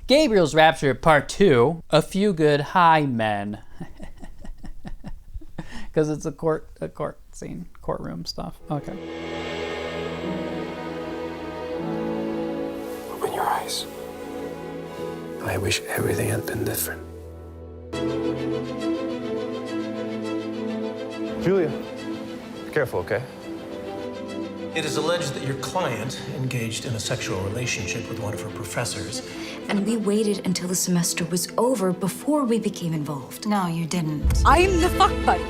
Gabriel's Rapture Part 2, A Few Good Hymen. Because it's a court scene, courtroom stuff. Okay. Open your eyes. I wish everything had been different. Julia, be careful, okay? It is alleged that your client engaged in a sexual relationship with one of her professors. And we waited until the semester was over before we became involved. No, you didn't. I'm the fuck buddy.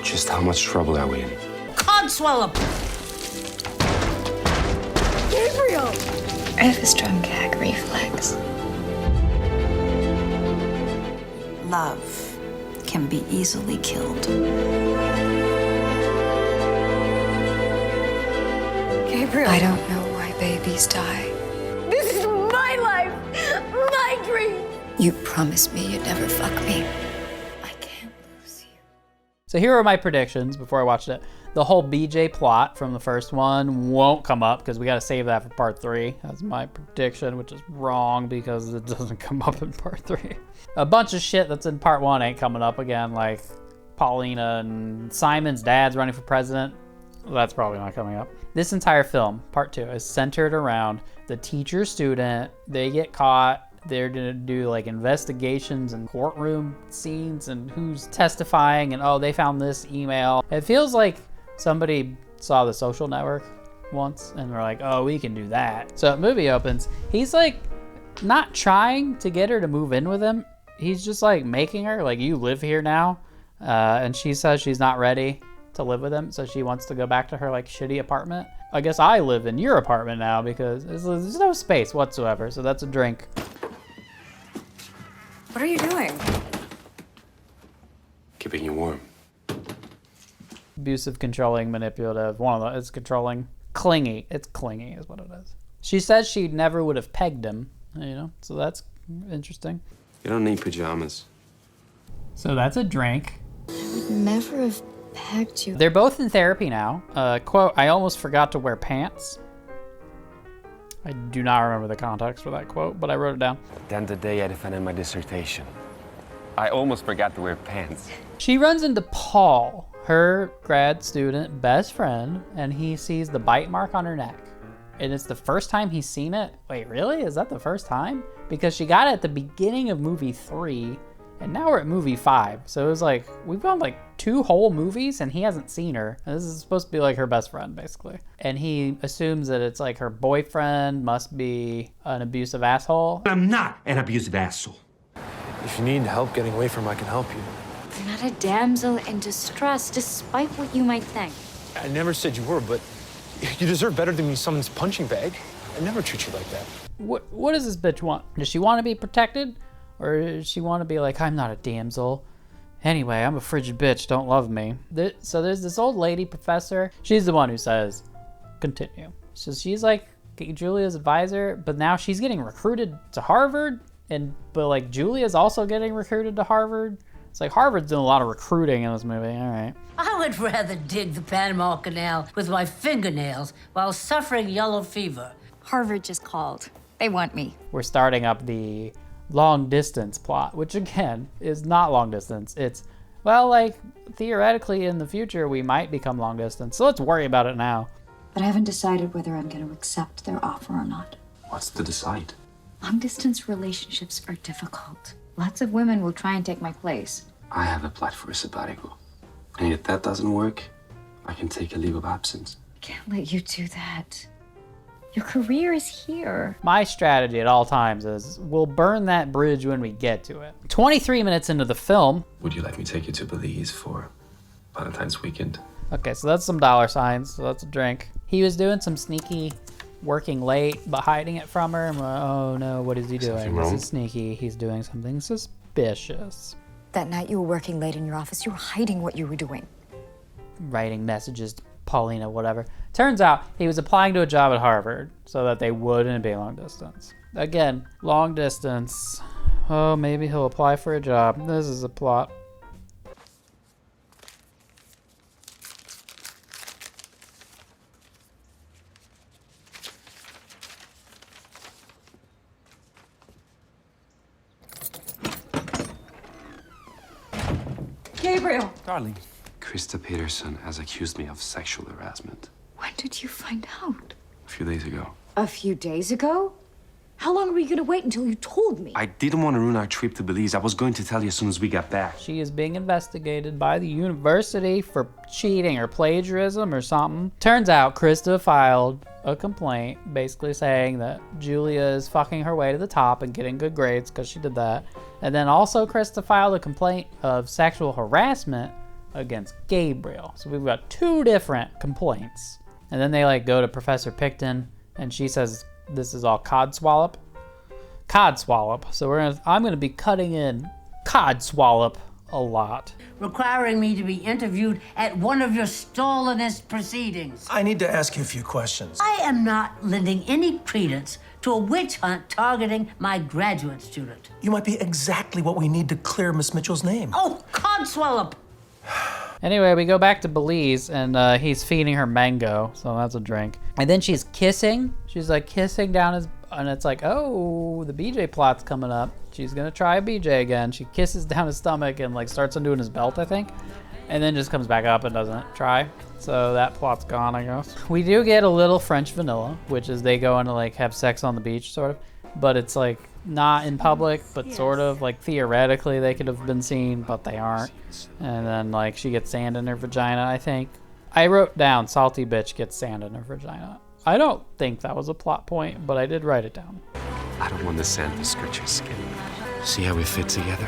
Just how much trouble are we in? Codswallop! Gabriel! I have a strong gag reflex. Love can be easily killed. Gabriel! I don't know why babies die. This is my life! My dream! You promised me you'd never fuck me. I can't lose you. So here are my predictions before I watched it. The whole BJ plot from the first one won't come up because we got to save that for part 3. That's my prediction, which is wrong because it doesn't come up in part 3. A bunch of shit that's in part 1 ain't coming up again, like Paulina and Simon's dad's running for president. That's probably not coming up. This entire film, part 2, is centered around the teacher-student. They get caught. They're gonna do like investigations and courtroom scenes and who's testifying and oh, they found this email. It feels like somebody saw The Social Network once and they're like, oh, we can do that. So the movie opens. He's like not trying to get her to move in with him. He's just like making her like, you live here now. And she says she's not ready to live with him. So she wants to go back to her like shitty apartment. I guess I live in your apartment now because there's no space whatsoever. So that's a drink. What are you doing? Keeping you warm. Abusive, controlling, manipulative. One of them is controlling. Clingy. It's clingy is what it is. She says she never would have pegged him, you know, so that's interesting. You don't need pajamas. So that's a drink. I would never have pegged you. They're both in therapy now. Quote, I almost forgot to wear pants. I do not remember the context for that quote, but I wrote it down. Then the day I defended my dissertation, I almost forgot to wear pants. She runs into Paul, her grad student best friend, and he sees the bite mark on her neck. And it's the first time he's seen it. Wait, really? Is that the first time? Because she got it at the beginning of movie 3, and now we're at movie 5. So it was like, we've gone like 2 whole movies and he hasn't seen her. And this is supposed to be like her best friend, basically. And he assumes that it's like her boyfriend must be an abusive asshole. I'm not an abusive asshole. If you need help getting away from him, I can help you. You're not a damsel in distress, despite what you might think. I never said you were, but you deserve better than be someone's punching bag. I never treat you like that. What does this bitch want? Does she want to be protected? Or does she want to be like, I'm not a damsel. Anyway, I'm a frigid bitch, don't love me. So there's this old lady professor. She's the one who says, continue. So she's like Julia's advisor, but now she's getting recruited to Harvard. But like Julia's also getting recruited to Harvard. It's like Harvard's doing a lot of recruiting in this movie, all right. I would rather dig the Panama Canal with my fingernails while suffering yellow fever. Harvard just called. They want me. We're starting up the long distance plot, which again is not long distance. It's, well, like theoretically in the future we might become long distance. So let's worry about it now. But I haven't decided whether I'm going to accept their offer or not. What's to decide? Long-distance relationships are difficult. Lots of women will try and take my place. I have applied for a sabbatical. And if that doesn't work, I can take a leave of absence. I can't let you do that. Your career is here. My strategy at all times is we'll burn that bridge when we get to it. 23 minutes into the film. Would you like me to take you to Belize for Valentine's weekend? Okay, so that's some dollar signs, so that's a drink. He was doing some sneaky working late, but hiding it from her. And we're like, oh no, what is he doing? Something wrong? This is sneaky. He's doing something suspicious. That night you were working late in your office, you were hiding what you were doing. Writing messages to Paulina, whatever. Turns out he was applying to a job at Harvard so that they wouldn't be long distance. Again, long distance. Oh, maybe he'll apply for a job. This is a plot. Gabriel! Darling. Krista Peterson has accused me of sexual harassment When did you find out? a few days ago. A few days ago? How long were you gonna wait until you told me? I didn't want to ruin our trip to Belize. I was going to tell you as soon as we got back. She is being investigated by the university for cheating or plagiarism or something. Turns out Krista filed a complaint basically saying that Julia is fucking her way to the top and getting good grades because she did that. And then also Krista filed a complaint of sexual harassment against Gabriel. So we've got two different complaints. And then they like go to Professor Picton and she says this is all Codswallop. Codswallop. So I'm gonna be cutting in Codswallop a lot. Requiring me to be interviewed at one of your stolenest proceedings. I need to ask you a few questions. I am not lending any credence to a witch hunt targeting my graduate student. You might be exactly what we need to clear Miss Mitchell's name. Oh, Codswallop! Anyway, we go back to Belize and he's feeding her mango, so that's a drink. And then she's kissing. She's like kissing down his, and it's like, oh, the BJ plot's coming up. She's gonna try a BJ again. She kisses down his stomach and like starts undoing his belt, I think. And then just comes back up and doesn't try. So that plot's gone, I guess. We do get a little French vanilla, which is they go and like have sex on the beach, sort of. But it's like not in public, but sort of like theoretically they could have been seen, but they aren't. And then like she gets sand in her vagina, I think. I wrote down salty bitch gets sand in her vagina. I don't think that was a plot point, but I did write it down. I don't want the sand to scorch your skin. See how we fit together?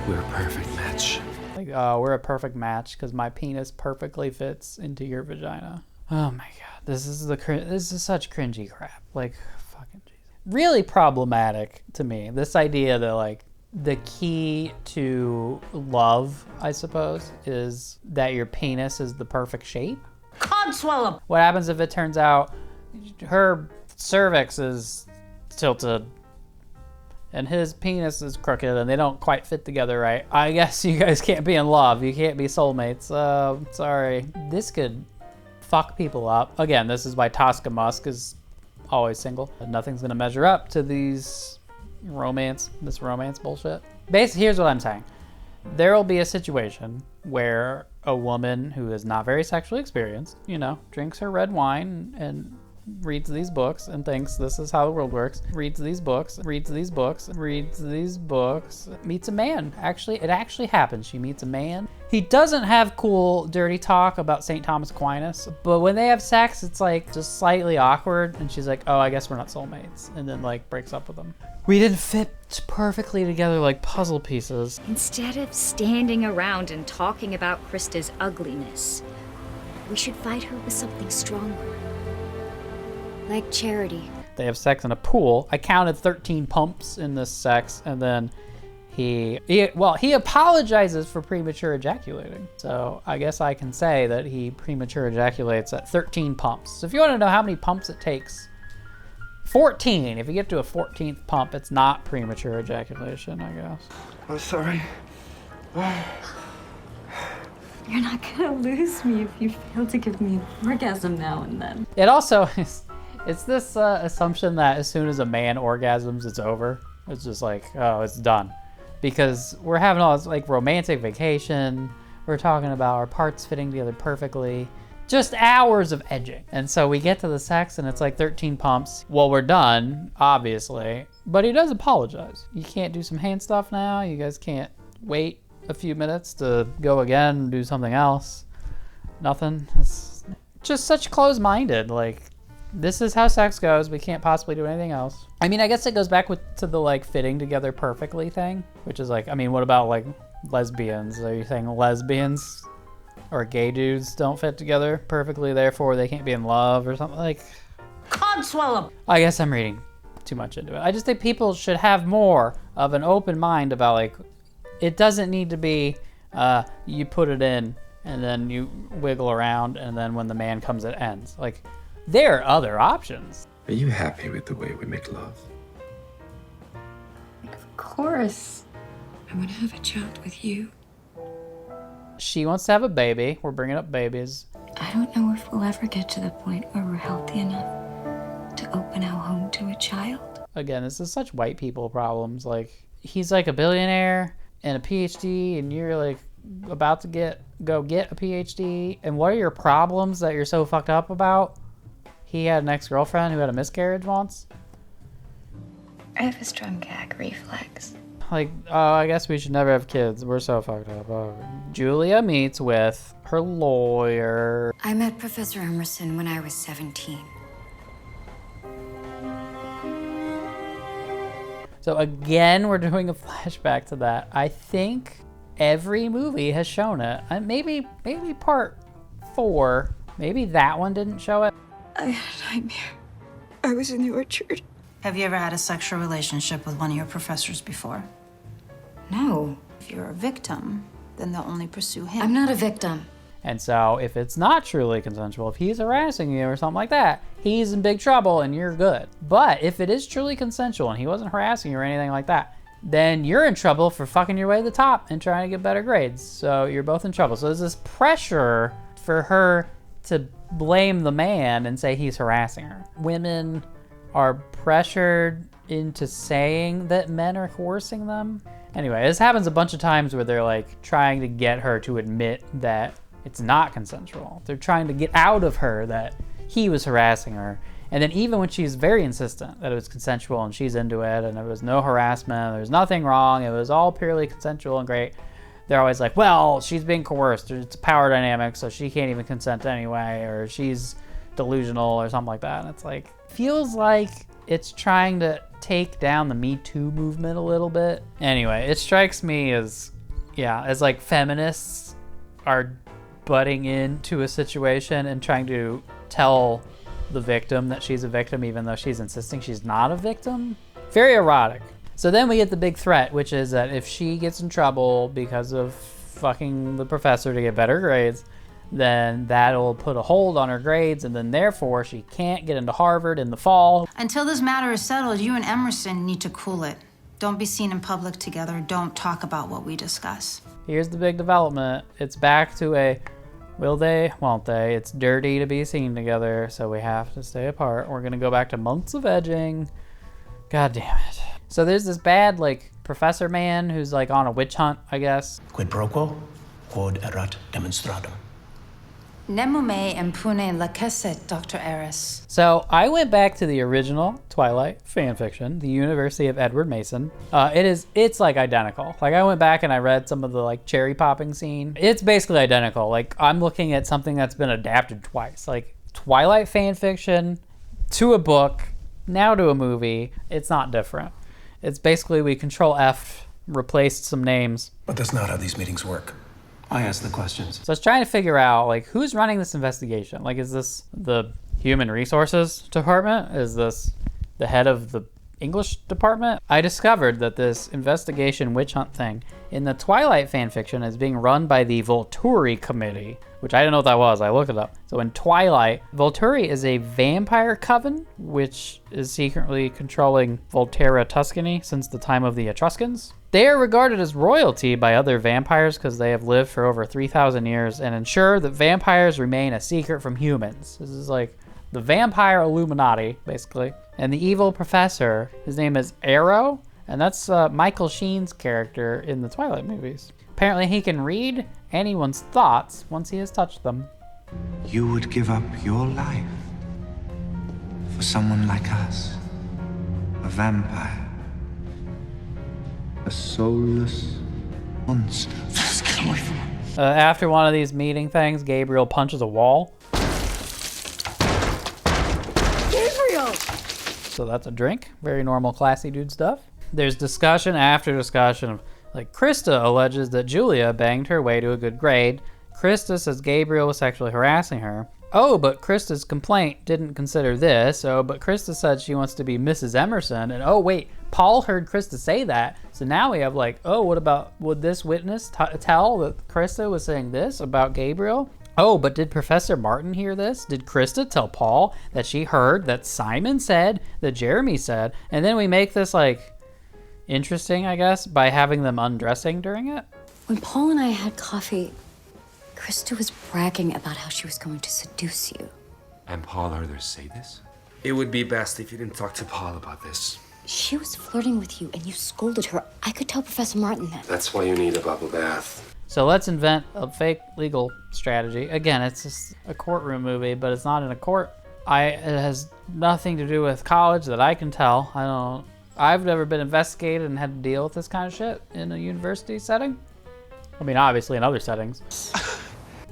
We're a perfect match. Like, we're a perfect match because my penis perfectly fits into your vagina. Oh my god, this is such cringy crap. Like, fucking Jesus. Really problematic to me. This idea that like the key to love, I suppose, is that your penis is the perfect shape. Codswallop! What happens if it turns out her cervix is tilted and his penis is crooked and they don't quite fit together right? I guess you guys can't be in love. You can't be soulmates. Sorry. This could fuck people up. Again, this is why Tosca Musk is always single. Nothing's gonna measure up to this romance bullshit. Basically, here's what I'm saying. There will be a situation where a woman who is not very sexually experienced, you know, drinks her red wine and reads these books and thinks this is how the world works, reads these books, meets a man. It actually happens. She meets a man. He doesn't have cool, dirty talk about St. Thomas Aquinas, but when they have sex, it's like just slightly awkward, and she's like, oh, I guess we're not soulmates, and then like breaks up with him. We didn't fit perfectly together like puzzle pieces. Instead of standing around and talking about Krista's ugliness, we should fight her with something stronger. Like charity. They have sex in a pool. I counted 13 pumps in this sex, and then he apologizes for premature ejaculating. So I guess I can say that he premature ejaculates at 13 pumps. So if you want to know how many pumps it takes, 14. If you get to a 14th pump, it's not premature ejaculation, I guess. I'm sorry. You're not gonna lose me if you fail to give me an orgasm now and then. It also is, it's this assumption that as soon as a man orgasms, it's over. It's just like, oh, it's done. Because we're having all this like romantic vacation. We're talking about our parts fitting together perfectly. Just hours of edging. And so we get to the sex and it's like 13 pumps. Well, we're done, obviously. But he does apologize. You can't do some hand stuff now. You guys can't wait a few minutes to go again and do something else. Nothing. It's just such closed-minded. Like, this is how sex goes. We can't possibly do anything else. I mean, I guess it goes back to the like fitting together perfectly thing, which is like, I mean, what about like lesbians? Are you saying lesbians or gay dudes don't fit together perfectly, therefore they can't be in love or something? Like, Codswallop! I guess I'm reading too much into it. I just think people should have more of an open mind about like, it doesn't need to be you put it in and then you wiggle around and then when the man comes it ends. Like, there are other options. Are you happy with the way we make love? Of course. I want to have a child with you. She wants to have a baby. We're bringing up babies. I don't know if we'll ever get to the point where we're healthy enough to open our home to a child. Again, this is such white people problems. Like, he's like a billionaire and a PhD and you're like about to go get a PhD, and what are your problems that you're so fucked up about? He had an ex-girlfriend who had a miscarriage once. I have a strong gag reflex. Like, oh, I guess we should never have kids. We're so fucked up. Oh. Julia meets with her lawyer. I met Professor Emerson when I was 17. So again, we're doing a flashback to that. I think every movie has shown it. Maybe part 4. Maybe that one didn't show it. I had a nightmare. I was in the orchard. Have you ever had a sexual relationship with one of your professors before? No. If you're a victim, then they'll only pursue him. I'm not a victim. And so if it's not truly consensual, if he's harassing you or something like that, he's in big trouble and you're good. But if it is truly consensual and he wasn't harassing you or anything like that, then you're in trouble for fucking your way to the top and trying to get better grades. So you're both in trouble. So there's this pressure for her to blame the man and say he's harassing her. Women are pressured into saying that men are coercing them. Anyway, this happens a bunch of times where they're like trying to get her to admit that it's not consensual. They're trying to get out of her that he was harassing her. And then even when she's very insistent that it was consensual and she's into it and there was no harassment, there was nothing wrong, it was all purely consensual and great, they're always like, well, she's being coerced, it's a power dynamic, so she can't even consent anyway, or she's delusional or something like that. And it's like, feels like it's trying to take down the Me Too movement a little bit. Anyway, it strikes me as like feminists are butting into a situation and trying to tell the victim that she's a victim even though she's insisting she's not a victim. Very erotic. So then we get the big threat, which is that if she gets in trouble because of fucking the professor to get better grades, then that'll put a hold on her grades, and then therefore she can't get into Harvard in the fall. Until this matter is settled, you and Emerson need to cool it. Don't be seen in public together. Don't talk about what we discuss. Here's the big development. It's back to a will they, won't they? It's dirty to be seen together, so we have to stay apart. We're gonna go back to months of edging. God damn it. So there's this bad, like, professor man who's, like, on a witch hunt, I guess. Quid pro quo, quod erat demonstratum. Nemume impune lacesset, Dr. Eris. So I went back to the original Twilight fanfiction, The University of Edward Mason. It's like identical. Like I went back and I read some of the like cherry popping scene. It's basically identical. Like I'm looking at something that's been adapted twice. Like Twilight fanfiction to a book, now to a movie. It's not different. It's basically we Control F, replaced some names. But that's not how these meetings work. I ask the questions. So I was trying to figure out, like, who's running this investigation? Like, is this the Human Resources Department? Is this the head of the English department? I discovered that this investigation witch hunt thing in the Twilight fanfiction is being run by the Volturi Committee, which I didn't know what that was. I looked it up. So in Twilight, Volturi is a vampire coven, which is secretly controlling Volterra Tuscany since the time of the Etruscans. They are regarded as royalty by other vampires because they have lived for over 3,000 years and ensure that vampires remain a secret from humans. This is like the vampire illuminati, basically. And the evil professor, his name is Arrow, and that's Michael Sheen's character in the Twilight movies. Apparently he can read anyone's thoughts once he has touched them. You would give up your life for someone like us, a vampire. A soulless monster. Just get away from him. After one of these meeting things, Gabriel punches a wall. Gabriel! So that's a drink. Very normal, classy dude stuff. There's discussion after discussion of, like, Krista alleges that Julia banged her way to a good grade. Krista says Gabriel was sexually harassing her. Oh, but Krista's complaint didn't consider this. Oh, but Krista said she wants to be Mrs. Emerson. And oh, wait, Paul heard Krista say that. So now we have like, oh, what about, would this witness tell that Krista was saying this about Gabriel? Oh, but did Professor Martin hear this? Did Krista tell Paul that she heard that Simon said, that Jeremy said? And then we make this like interesting, I guess, by having them undressing during it. When Paul and I had coffee, Krista was bragging about how she was going to seduce you. And Paul heard her say this? It would be best if you didn't talk to Paul about this. She was flirting with you and you scolded her. I could tell Professor Martin that. That's why you need a bubble bath. So let's invent a fake legal strategy. Again, it's just a courtroom movie, but it's not in a court. It has nothing to do with college that I can tell. I've never been investigated and had to deal with this kind of shit in a university setting. I mean, obviously in other settings.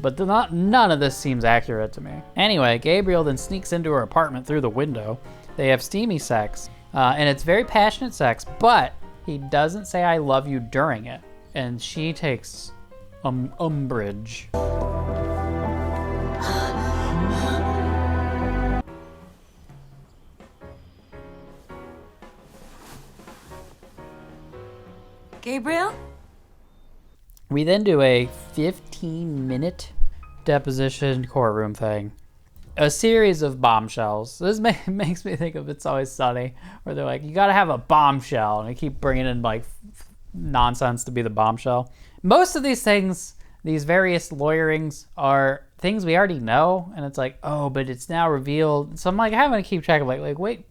But none of this seems accurate to me. Anyway, Gabriel then sneaks into her apartment through the window. They have steamy sex, and it's very passionate sex, but he doesn't say I love you during it. And she takes umbrage. Gabriel? We then do a 15-minute deposition courtroom thing. A series of bombshells. This makes me think of It's Always Sunny, where they're like, you gotta have a bombshell, and they keep bringing in like nonsense to be the bombshell. Most of these things, these various lawyerings, are things we already know, and it's like, oh, but it's now revealed. So I'm like having to keep track of like wait,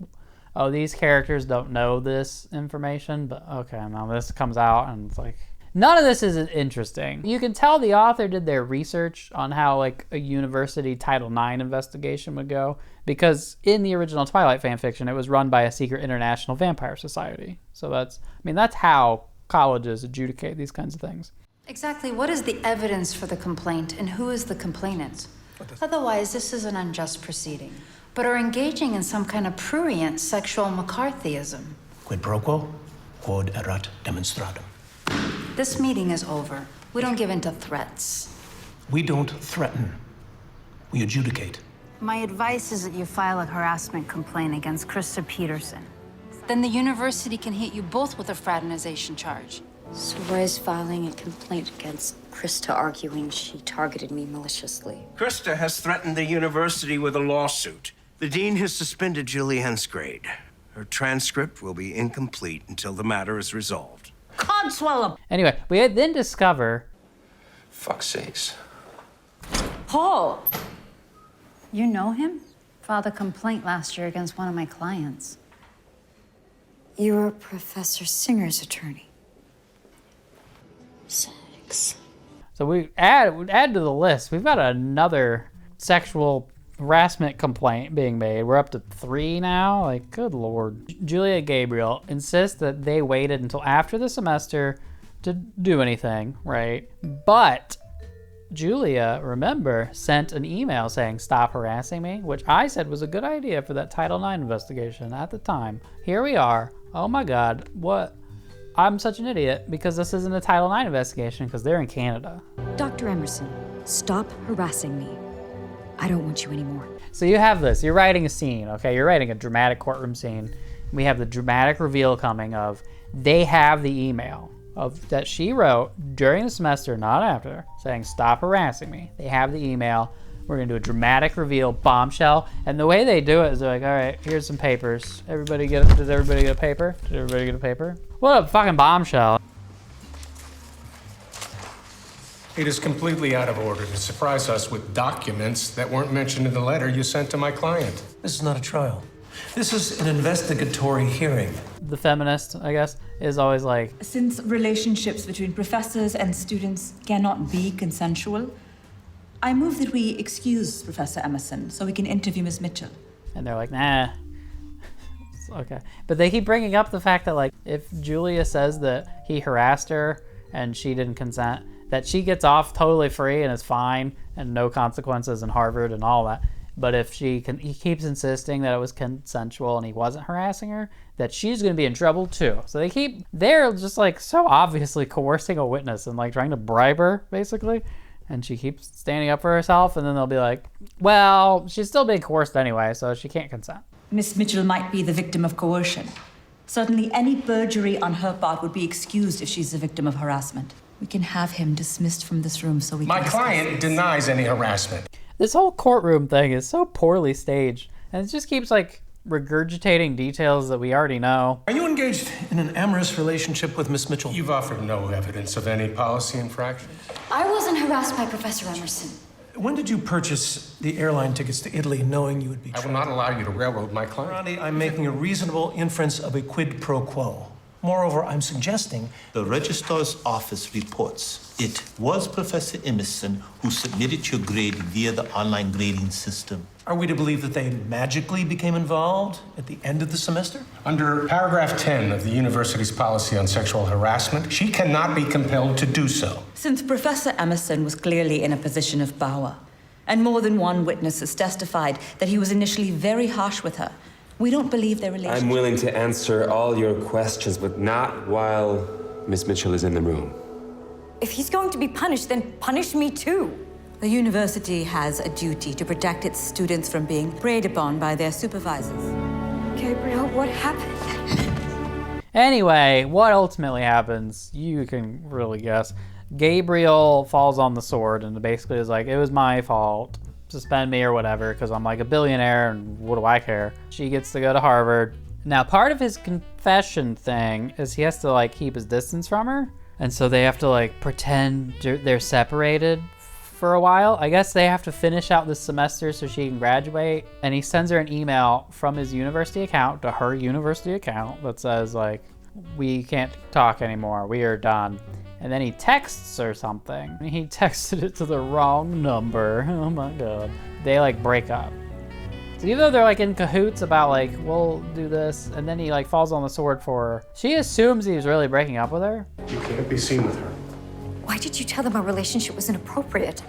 oh, these characters don't know this information, but okay, now this comes out, and it's like, none of this is interesting. You can tell the author did their research on how like a university Title IX investigation would go, because in the original Twilight fan fiction, it was run by a secret international vampire society. So that's how colleges adjudicate these kinds of things. Exactly what is the evidence for the complaint and who is the complainant? Otherwise, this is an unjust proceeding, but are engaging in some kind of prurient sexual McCarthyism. Quid pro quo, quod erat demonstratum. This meeting is over. We don't give in to threats. We don't threaten. We adjudicate. My advice is that you file a harassment complaint against Krista Peterson. Then the university can hit you both with a fraternization charge. So why is filing a complaint against Krista arguing she targeted me maliciously? Krista has threatened the university with a lawsuit. The dean has suspended Julianne's grade. Her transcript will be incomplete until the matter is resolved. Codswallop! Anyway, we then discover... Fuck's sakes. Paul! You know him? Filed a complaint last year against one of my clients. You were Professor Singer's attorney. Sex. So we add to the list. We've got another sexual harassment complaint being made. We're up to 3 now. Like, good lord. Julia and Gabriel insist that they waited until after the semester to do anything, right? But Julia, remember, sent an email saying, stop harassing me, which I said was a good idea for that Title IX investigation at the time. Here we are. Oh my God, what? I'm such an idiot because this isn't a Title IX investigation because they're in Canada. Dr. Emerson, stop harassing me. I don't want you anymore. So you have this, you're writing a scene, okay? You're writing a dramatic courtroom scene. We have the dramatic reveal coming of, they have the email that she wrote during the semester, not after, saying, stop harassing me. They have the email. We're gonna do a dramatic reveal, bombshell. And the way they do it is they're like, all right, here's some papers. Did everybody get a paper? Did everybody get a paper? What a fucking bombshell. It is completely out of order to surprise us with documents that weren't mentioned in the letter you sent to my client. This is not a trial. This is an investigatory hearing. The feminist, I guess, is always like... Since relationships between professors and students cannot be consensual, I move that we excuse Professor Emerson so we can interview Miss Mitchell. And they're like, nah. Okay. But they keep bringing up the fact that, like, if Julia says that he harassed her and she didn't consent, that she gets off totally free and is fine and no consequences in Harvard and all that. But if he keeps insisting that it was consensual and he wasn't harassing her, that she's going to be in trouble too. So they're just like so obviously coercing a witness and like trying to bribe her basically. And she keeps standing up for herself, and then they'll be like, well, she's still being coerced anyway, so she can't consent. Miss Mitchell might be the victim of coercion. Certainly any perjury on her part would be excused if she's the victim of harassment. We can have him dismissed from this room so we can... My client denies any harassment. This whole courtroom thing is so poorly staged, and it just keeps like regurgitating details that we already know. Are you engaged in an amorous relationship with Miss Mitchell? You've offered no evidence of any policy infraction. I wasn't harassed by Professor Emerson. When did you purchase the airline tickets to Italy knowing you would be... I will not allow you to railroad my client. Ronnie, I'm making a reasonable inference of a quid pro quo. Moreover, I'm suggesting the registrar's office reports it was Professor Emerson who submitted your grade via the online grading system. Are we to believe that they magically became involved at the end of the semester? Under paragraph 10 of the university's policy on sexual harassment, she cannot be compelled to do so. Since Professor Emerson was clearly in a position of power, and more than one witness has testified that he was initially very harsh with her, we don't believe their relationship. I'm willing to answer all your questions, but not while Miss Mitchell is in the room. If he's going to be punished, then punish me too. The university has a duty to protect its students from being preyed upon by their supervisors. Gabriel, what happened? Anyway, what ultimately happens, you can really guess. Gabriel falls on the sword and basically is like, it was my fault. Suspend me or whatever, because I'm like a billionaire and what do I care? She gets to go to Harvard. Now, part of his confession thing is he has to like keep his distance from her. And so they have to like pretend they're separated for a while. I guess they have to finish out this semester so she can graduate. And he sends her an email from his university account to her university account that says like, we can't talk anymore, we are done. And then he texts her something. He texted it to the wrong number. Oh my God. They like break up. So even though they're like in cahoots about like, we'll do this, and then he like falls on the sword for her, she assumes he was really breaking up with her. You can't be seen with her. Why did you tell them our relationship was inappropriate?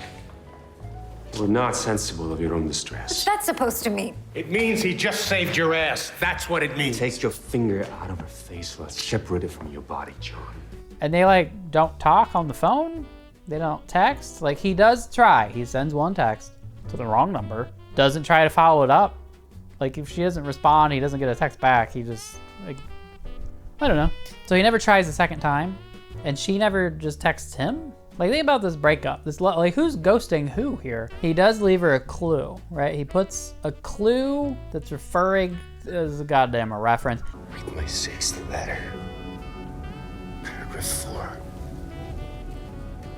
We're not sensible of your own distress. What's that supposed to mean? It means he just saved your ass. That's what it means. Take your finger out of her face. Let's separate it from your body, John. And they like don't talk on the phone. They don't text. Like he does try. He sends one text to the wrong number. Doesn't try to follow it up. Like if she doesn't respond, he doesn't get a text back. He just like, I don't know. So he never tries the second time. And she never just texts him. Like think about this breakup. Like who's ghosting who here? He does leave her a clue, right? He puts a clue that's referring as a goddamn a reference. Read my 6th letter. Paragraph 4.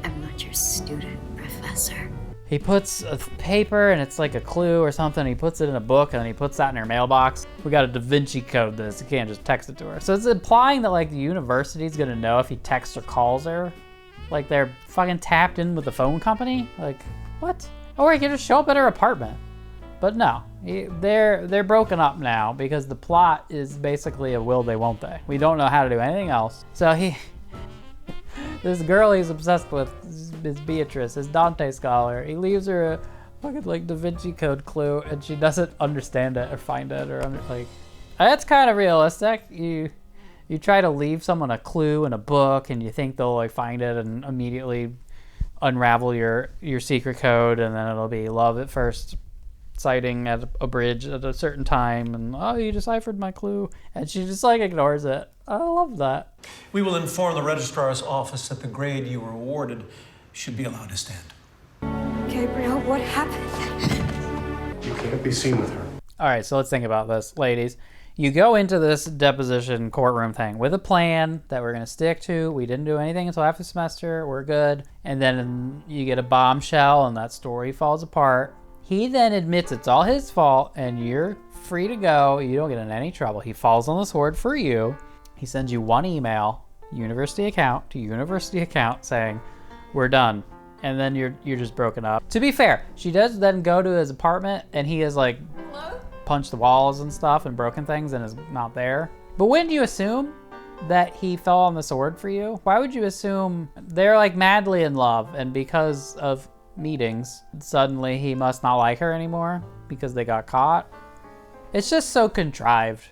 I'm not your student, Professor. He puts a paper and it's like a clue or something. He puts it in a book and he puts that in her mailbox. We got to Da Vinci code this. You can't just text it to her. So it's implying that like the university's gonna know if he texts or calls her. Like they're fucking tapped in with the phone company. Like what? Or he could just show up at her apartment. But no, they're broken up now because the plot is basically a will they won't they. We don't know how to do anything else. So this girl he's obsessed with is Beatrice, his Dante scholar. He leaves her a fucking like Da Vinci Code clue and she doesn't understand it or find it or like, that's kind of realistic. You try to leave someone a clue in a book and you think they'll like find it and immediately unravel your secret code and then it'll be love at first sighting at a bridge at a certain time and oh, you deciphered my clue and she just like ignores it. I love that. We will inform the registrar's office that the grade you were awarded should be allowed to stand. Gabriel, what happened? You can't be seen with her. All right, so let's think about this, ladies. You go into this deposition courtroom thing with a plan that we're gonna stick to. We didn't do anything until after the semester, we're good. And then you get a bombshell and that story falls apart. He then admits it's all his fault and you're free to go. You don't get in any trouble. He falls on the sword for you. He sends you one email, university account to university account saying, we're done. And then you're just broken up. To be fair, she does then go to his apartment and he has like punched the walls and stuff and broken things and is not there. But wouldn't you assume that he fell on the sword for you? Why would you assume they're like madly in love and because of meetings, suddenly he must not like her anymore because they got caught? It's just so contrived.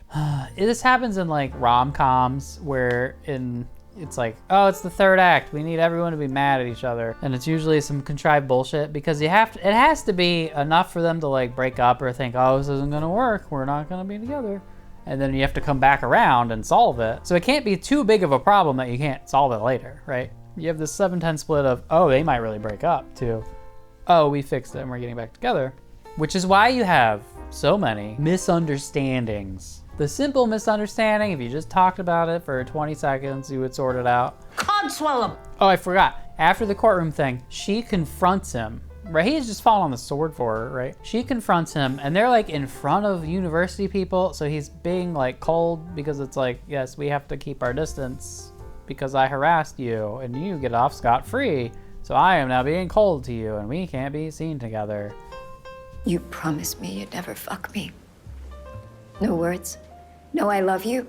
This happens in like rom-coms where it's like, oh, it's the third act. We need everyone to be mad at each other. And it's usually some contrived bullshit because it has to be enough for them to like break up or think, oh, this isn't gonna work. We're not gonna be together. And then you have to come back around and solve it. So it can't be too big of a problem that you can't solve it later, right? You have this 7-10 split of, oh, they might really break up to, oh, we fixed it and we're getting back together. Which is why you have so many misunderstandings. The simple misunderstanding, if you just talked about it for 20 seconds, you would sort it out. Codswallop! Oh, I forgot. After the courtroom thing, she confronts him right? He's just fallen on the sword for her, right? She confronts him, and they're like in front of university people, so he's being like cold because it's like, yes, we have to keep our distance because I harassed you, and you get off scot-free, so I am now being cold to you, and we can't be seen together. You promised me you'd never fuck me. No words? No I love you?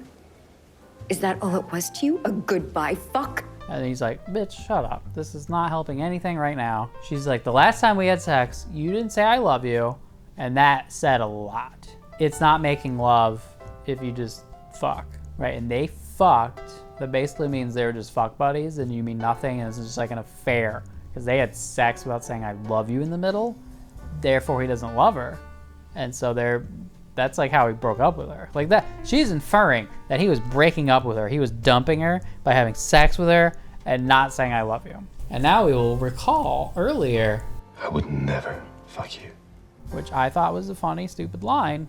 Is that all it was to you? A goodbye fuck? And he's like, bitch, shut up. This is not helping anything right now. She's like, the last time we had sex, you didn't say I love you. And that said a lot. It's not making love if you just fuck, right? And they fucked. That basically means they were just fuck buddies and you mean nothing. And it's just like an affair because they had sex without saying I love you in the middle. Therefore, he doesn't love her. And so that's like how he broke up with her. Like that, she's inferring that he was breaking up with her. He was dumping her by having sex with her and not saying I love you. And now we will recall earlier, I would never fuck you. Which I thought was a funny, stupid line.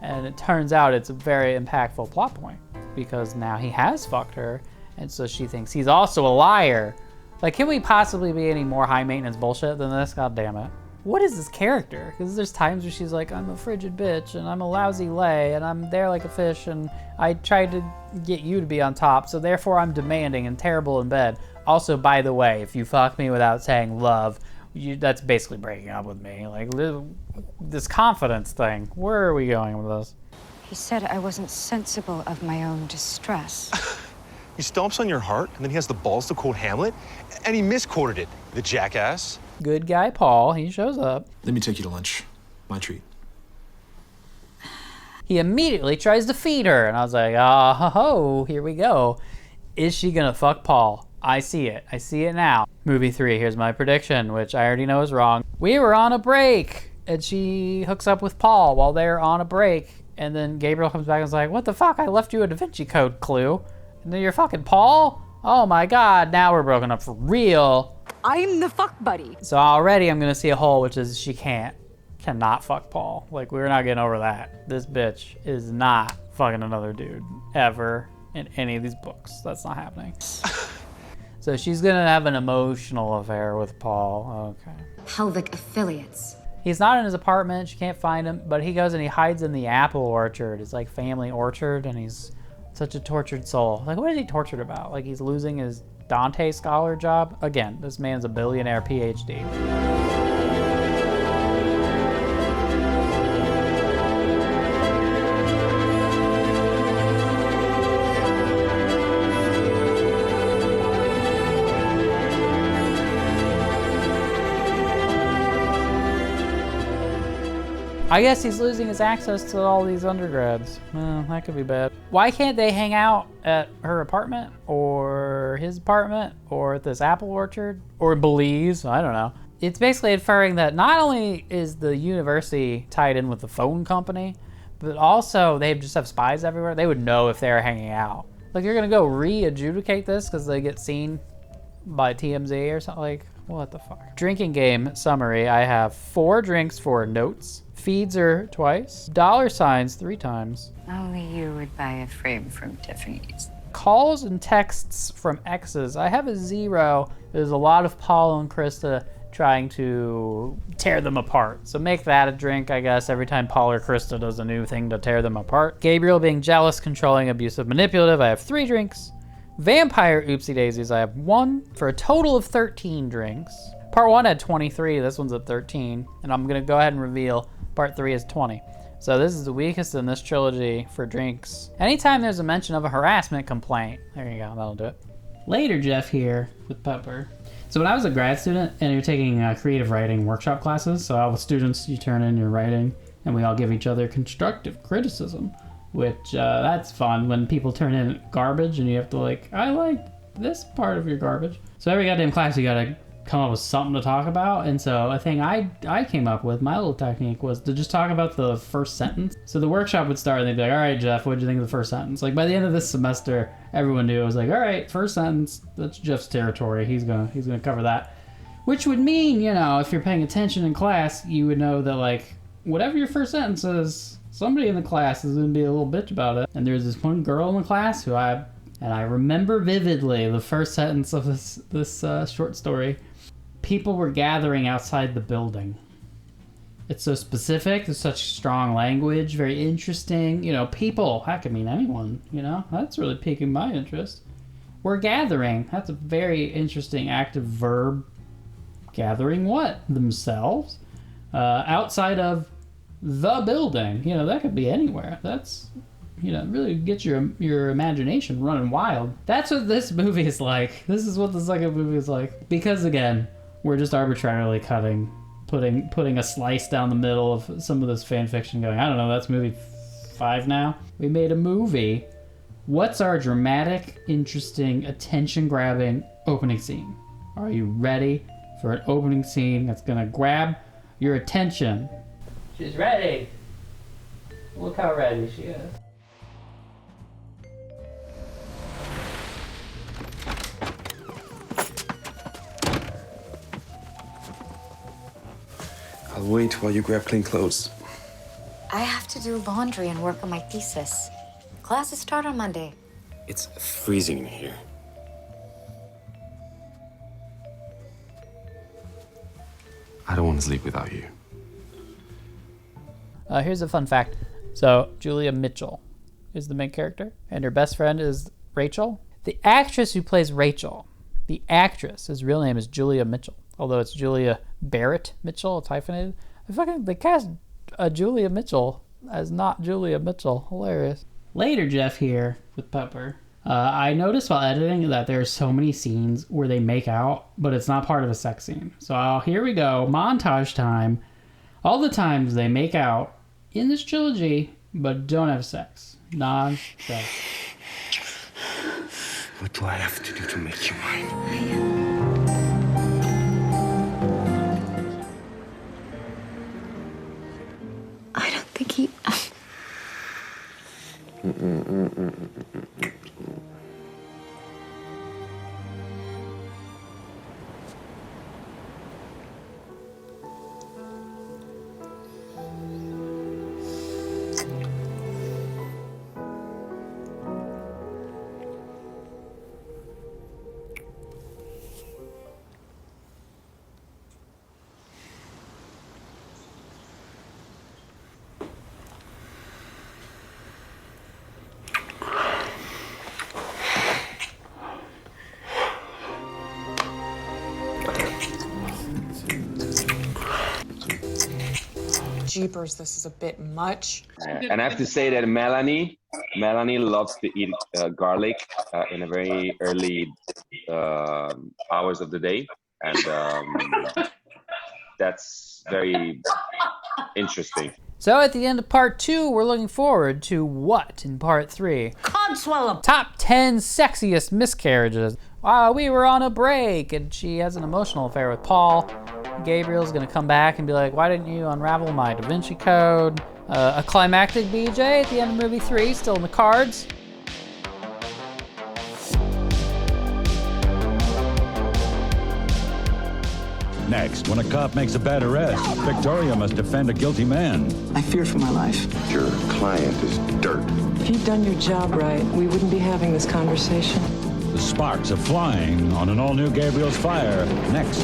And it turns out it's a very impactful plot point because now he has fucked her. And so she thinks he's also a liar. Like, can we possibly be any more high maintenance bullshit than this? God damn it. What is this character? Because there's times where she's like, I'm a frigid bitch, and I'm a lousy lay, and I'm there like a fish, and I tried to get you to be on top, so therefore I'm demanding and terrible in bed. Also, by the way, if you fuck me without saying love, that's basically breaking up with me. Like, this confidence thing. Where are we going with this? He said I wasn't sensible of my own distress. He stomps on your heart, and then he has the balls to quote Hamlet, and he misquoted it, the jackass. Good guy Paul, he shows up. Let me take you to lunch. My treat. He immediately tries to feed her, and I was like, oh, here we go. Is she gonna fuck Paul? I see it. I see it now. Movie 3, here's my prediction, which I already know is wrong. We were on a break, and she hooks up with Paul while they're on a break, and then Gabriel comes back and is like, what the fuck? I left you a Da Vinci Code clue. And then you're fucking Paul? Oh my God, now we're broken up for real. I'm the fuck buddy. So already I'm gonna see a hole, which is she cannot fuck Paul. Like, we're not getting over that. This bitch is not fucking another dude ever in any of these books. That's not happening. So she's gonna have an emotional affair with Paul. Okay. Pelvic affiliates. He's not in his apartment. She can't find him, but he goes and he hides in the apple orchard. It's like family orchard, and he's such a tortured soul. Like, what is he tortured about? Like, he's losing his Dante scholar job? Again, this man's a billionaire PhD. I guess he's losing his access to all these undergrads. That could be bad. Why can't they hang out at her apartment or his apartment or at this apple orchard or Belize? I don't know. It's basically inferring that not only is the university tied in with the phone company, but also they just have spies everywhere. They would know if they're hanging out. Like, you're gonna go re-adjudicate this because they get seen by TMZ or something? Like, what the fuck? Drinking game summary. I have 4 drinks for notes. Feeds her twice. $signs 3 times. Only you would buy a frame from Tiffany's. Calls and texts from exes. I have a 0. There's a lot of Paul and Krista trying to tear them apart. So make that a drink, I guess, every time Paul or Krista does a new thing to tear them apart. Gabriel being jealous, controlling, abusive, manipulative. I have 3 drinks. Vampire oopsie daisies. I have 1 for a total of 13 drinks. Part 1 had 23. This one's at 13. And I'm going to go ahead and reveal Part 3 is 20. So this is the weakest in this trilogy for drinks. Anytime there's a mention of a harassment complaint. There you go, that'll do it. Later, Jeff here with Pepper. So when I was a grad student and you're taking creative writing workshop classes, so all the students, you turn in your writing and we all give each other constructive criticism, which that's fun when people turn in garbage and you have to like, I like this part of your garbage. So every goddamn class you gotta come up with something to talk about, and so a thing I came up with, my little technique, was to just talk about the first sentence. So the workshop would start and they'd be like, all right, Jeff, what'd you think of the first sentence? Like, by the end of this semester, everyone knew. It was like, all right, first sentence, that's Jeff's territory. He's gonna cover that. Which would mean, you know, if you're paying attention in class, you would know that, like, whatever your first sentence is, somebody in the class is gonna be a little bitch about it. And there's this one girl in the class who I remember vividly the first sentence of this short story. people were gathering outside the building. It's so specific, there's such strong language, very interesting. You know, people, that could mean anyone, you know? That's really piquing my interest. We're gathering. That's a very interesting active verb. Gathering what? Themselves? Outside of the building. You know, that could be anywhere. That's, you know, really gets your imagination running wild. That's what this movie is like. This is what the second movie is like. Because, again, we're just arbitrarily putting a slice down the middle of some of this fan fiction going, I don't know, that's movie 5 now. We made a movie. What's our dramatic, interesting, attention-grabbing opening scene? Are you ready for an opening scene that's gonna grab your attention? She's ready. Look how ready she is. I'll wait while you grab clean clothes. I have to do laundry and work on my thesis. Classes start on Monday. It's freezing in here. I don't want to sleep without you. Here's a fun fact. So, Julia Mitchell is the main character, and her best friend is Rachel. The actress who plays Rachel, the actress, his real name is Julia Mitchell. Although it's Julia Barrett Mitchell, it's hyphenated. They cast Julia Mitchell as not Julia Mitchell. Hilarious. Later, Jeff here with Pepper. I noticed while editing that there are so many scenes where they make out, but it's not part of a sex scene. So here we go, montage time. All the times they make out in this trilogy, but don't have sex. Non-sex. What do I have to do to make you mine? I don't think he... Jeepers, this is a bit much. And I have to say that Melanie loves to eat garlic in a very early hours of the day. And that's very interesting. So at the end of part 2, we're looking forward to what in part 3? Codswallop! Top 10 sexiest miscarriages. We were on a break, and she has an emotional affair with Paul. Gabriel's gonna come back and be like, why didn't you unravel my Da Vinci Code? A climactic BJ at the end of movie 3, still in the cards. Next, when a cop makes a bad arrest, Victoria must defend a guilty man. I fear for my life. Your client is dirt. If you'd done your job right, we wouldn't be having this conversation. The sparks are flying on an all-new Gabriel's Fire. Next.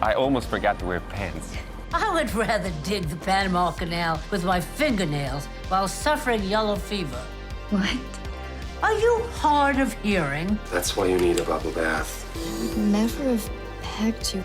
I almost forgot to wear pants. I would rather dig the Panama Canal with my fingernails while suffering yellow fever. What? Are you hard of hearing? That's why you need a bubble bath. I would never have pegged you.